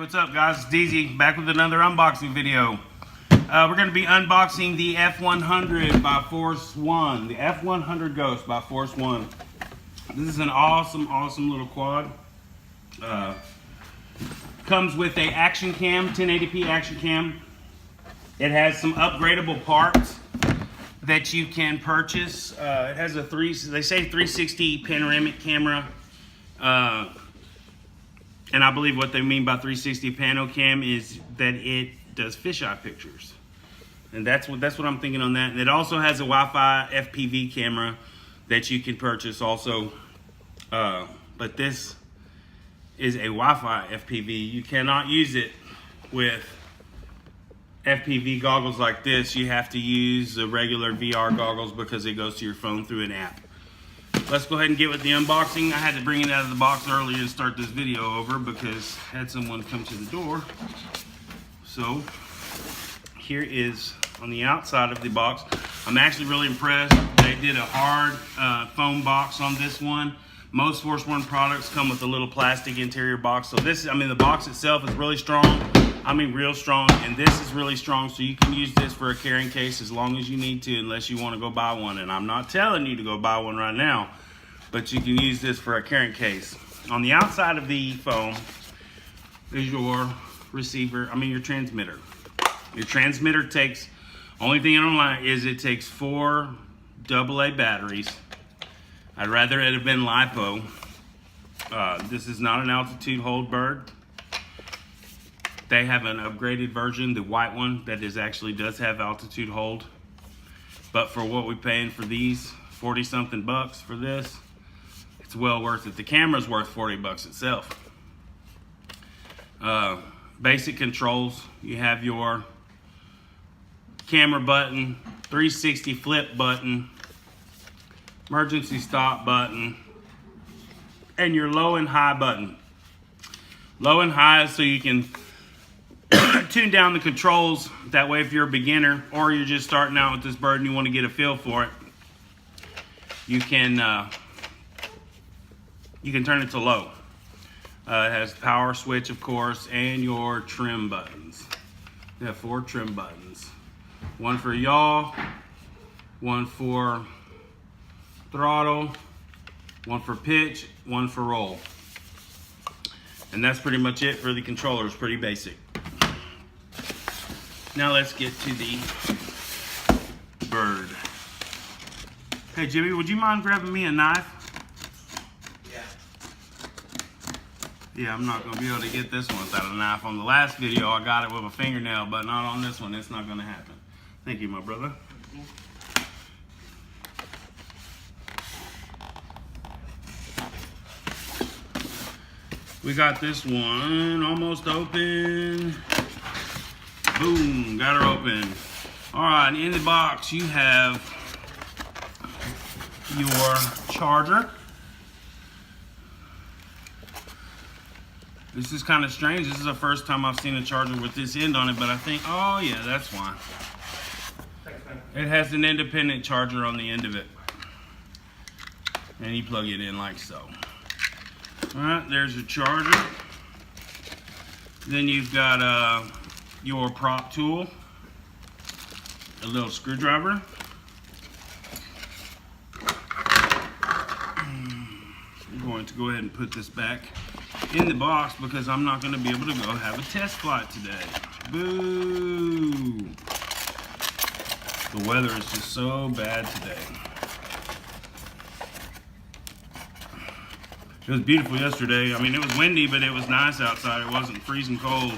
what's up guys? It's DZ back with another unboxing video. We're going to be unboxing the f100 by Force1. The f100 Ghost by Force1. This is an awesome little quad. Comes with a action cam, 1080p action cam. It has some upgradable parts that you can purchase. It has a they say 360 panoramic camera. And I believe what they mean by 360 pano cam is that it does fisheye pictures. And that's what I'm thinking on that. And it also has a Wi-Fi FPV camera that you can purchase also. But this is a Wi-Fi FPV. You cannot use it with FPV goggles like this. You have to use the regular VR goggles because it goes to your phone through an app. Let's go ahead and get with the unboxing. I had to bring it out of the box earlier and start this video over because I had someone come to the door. So here is on the outside of the box. I'm actually really impressed. They did a hard foam box on this one. Most Force1 products come with a little plastic interior box. So this, the box itself is really strong. Real strong, and this is really strong, so you can use this for a carrying case as long as you need to, unless you want to go buy one. And I'm not telling you to go buy one right now, but you can use this for a carrying case. On the outside of the foam is your receiver, your transmitter. Your transmitter takes, only thing I don't like is it takes 4 AA batteries. I'd rather it have been LiPo. This is not an altitude hold bird. They have an upgraded version, the white one, that actually does have altitude hold. But for what we're paying for these, 40 something bucks for this, it's well worth it. The camera's worth 40 bucks itself. Basic controls, you have your camera button, 360 flip button, emergency stop button, and your low and high button. Low and high is so you can tune down the controls. That way, if you're a beginner or you're just starting out with this bird and you want to get a feel for it, you can turn it to low. It has power switch, of course, and your trim buttons. You have 4 trim buttons. One for yaw, one for throttle, one for pitch, one for roll. And that's pretty much it for the controller. It's pretty basic. Now let's get to the bird. Hey Jimmy, would you mind grabbing me a knife? Yeah, I'm not gonna be able to get this one without a knife. On the last video, I got it with a fingernail, but not on this one. It's not gonna happen. Thank you, my brother. We got this one almost open. Boom, got her open. All right, in the box you have your charger. This is kind of strange. This is the first time I've seen a charger with this end on it, but I think, oh yeah, that's why. It has an independent charger on the end of it. And you plug it in like so. All right, there's your charger. Then you've got your prop tool, a little screwdriver. I'm going to go ahead and put this back in the box because I'm not going to be able to go have a test flight today. Boo! The weather is just so bad today. It was beautiful yesterday. It was windy, but it was nice outside. It wasn't freezing cold.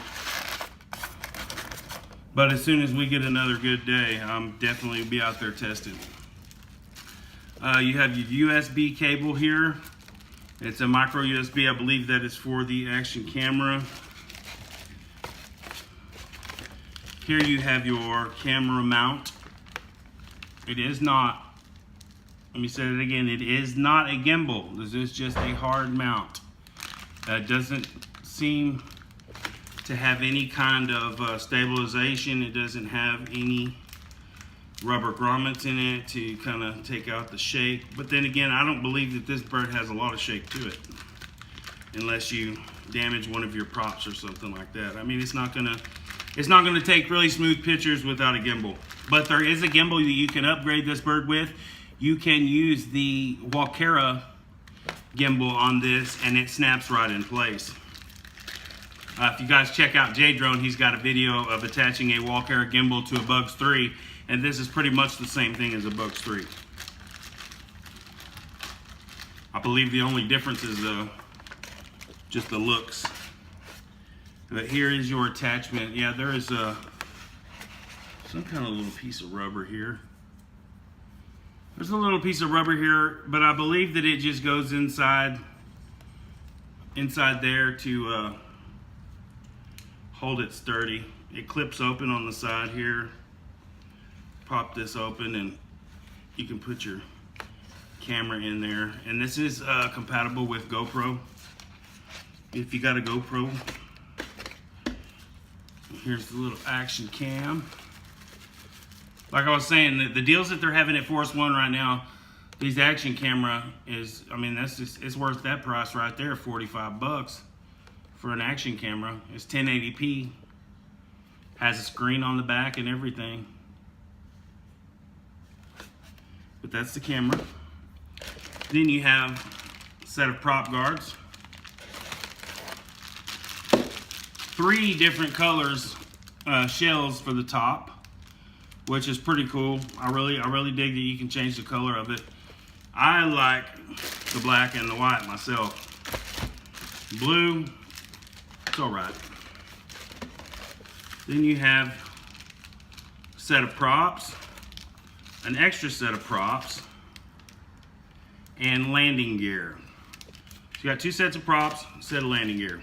But as soon as we get another good day, I'm definitely be out there testing. You have your USB cable here. It's a micro USB. I believe that is for the action camera. Here you have your camera mount. It is not, let me say it again, it is not a gimbal. This is just a hard mount. It doesn't seem to have any kind of stabilization. It doesn't have any rubber grommets in it to kind of take out the shake. But then again, I don't believe that this bird has a lot of shake to it, unless you damage one of your props or something like that. I mean, it's not gonna take really smooth pictures without a gimbal. But there is a gimbal that you can upgrade this bird with. You can use the Walkera gimbal on this, and it snaps right in place. If you guys check out J-Drone, he's got a video of attaching a Walkera gimbal to a Bugs 3, and this is pretty much the same thing as a Bugs 3. I believe the only difference is just the looks. But here is your attachment. Yeah, there is some kind of little piece of rubber here. There's a little piece of rubber here, but I believe that it just goes inside there to hold it sturdy. It clips open on the side here. Pop this open and you can put your camera in there. And this is compatible with GoPro. If you got a GoPro, here's the little action cam. Like I was saying, the deals that they're having at Force1 right now, these action camera is, I mean, that's just, it's worth that price right there, 45 bucks for an action camera. It's 1080p, has a screen on the back and everything. But that's the camera. Then you have a set of prop guards. 3 different colors, shells for the top, which is pretty cool. I really dig that you can change the color of it. I like the black and the white myself. Blue, it's all right. Then you have a set of props, an extra set of props, and landing gear. So you got 2 sets of props, a set of landing gear.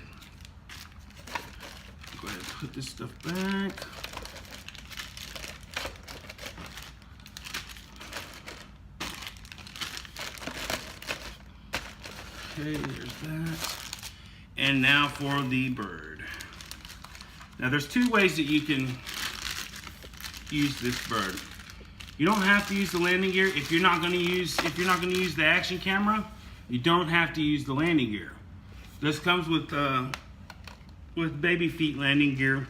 Go ahead and put this stuff back. Okay, there's that. And now for the bird. Now there's 2 ways that you can use this bird. You don't have to use the landing gear. If you're not going to use the action camera, you don't have to use the landing gear. This comes with baby feet landing gear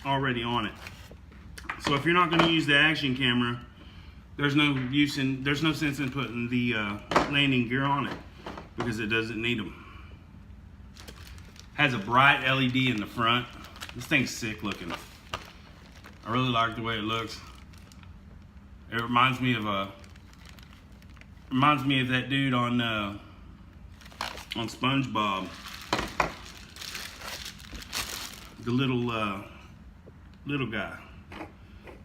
already on it. So if you're not going to use the action camera, there's no sense in putting the landing gear on it because it doesn't need them. Has a bright LED in the front. This thing's sick looking. I really like the way it looks. It reminds me of that dude on SpongeBob. The little guy.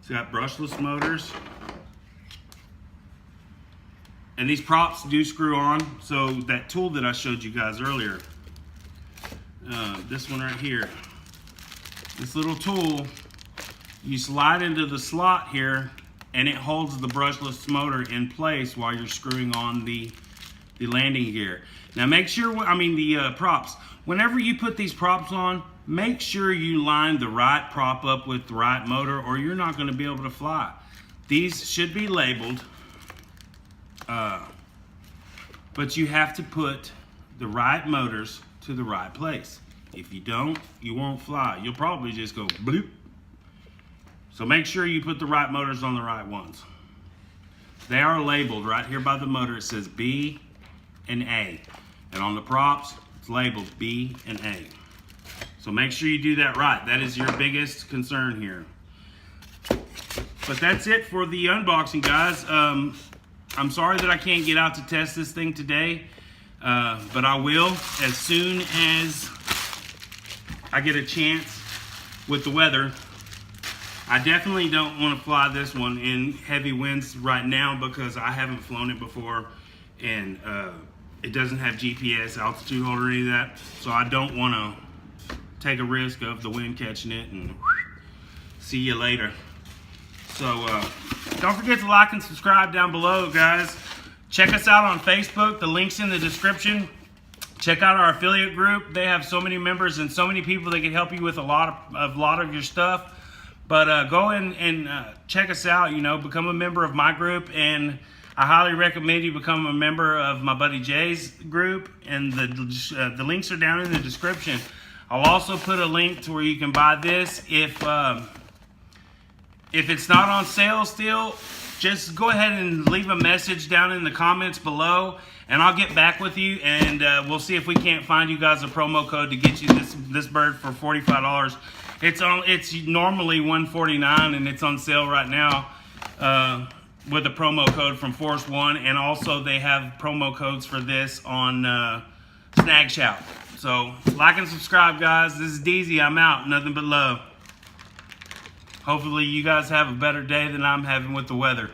It's got brushless motors. And these props do screw on. So that tool that I showed you guys earlier, this one right here, this little tool, you slide into the slot here and it holds the brushless motor in place while you're screwing on the landing gear. Now make sure, the props, whenever you put these props on, make sure you line the right prop up with the right motor or you're not going to be able to fly. These should be labeled, but you have to put the right motors to the right place. If you don't, you won't fly. You'll probably just go bloop. So make sure you put the right motors on the right ones. They are labeled right here by the motor. It says B and A. And on the props, it's labeled B and A. So make sure you do that right. That is your biggest concern here. But that's it for the unboxing, guys. I'm sorry that I can't get out to test this thing today, but I will as soon as I get a chance with the weather. I definitely don't want to fly this one in heavy winds right now because I haven't flown it before and it doesn't have GPS, altitude hold, or any of that. So I don't want to take a risk of the wind catching it and see you later. So don't forget to like and subscribe down below, guys. Check us out on Facebook. The link's in the description. Check out our affiliate group. They have so many members and so many people that can help you with a lot of your stuff. But go in and check us out, become a member of my group, and I highly recommend you become a member of my buddy Jay's group, and the links are down in the description. I'll also put a link to where you can buy this. If it's not on sale still, just go ahead and leave a message down in the comments below, and I'll get back with you, and we'll see if we can't find you guys a promo code to get you this bird for $45. It's normally $149, and it's on sale right now with a promo code from Force1, and also they have promo codes for this on Snag Shout. So like and subscribe, guys. This is DZ. I'm out. Nothing but love. Hopefully you guys have a better day than I'm having with the weather.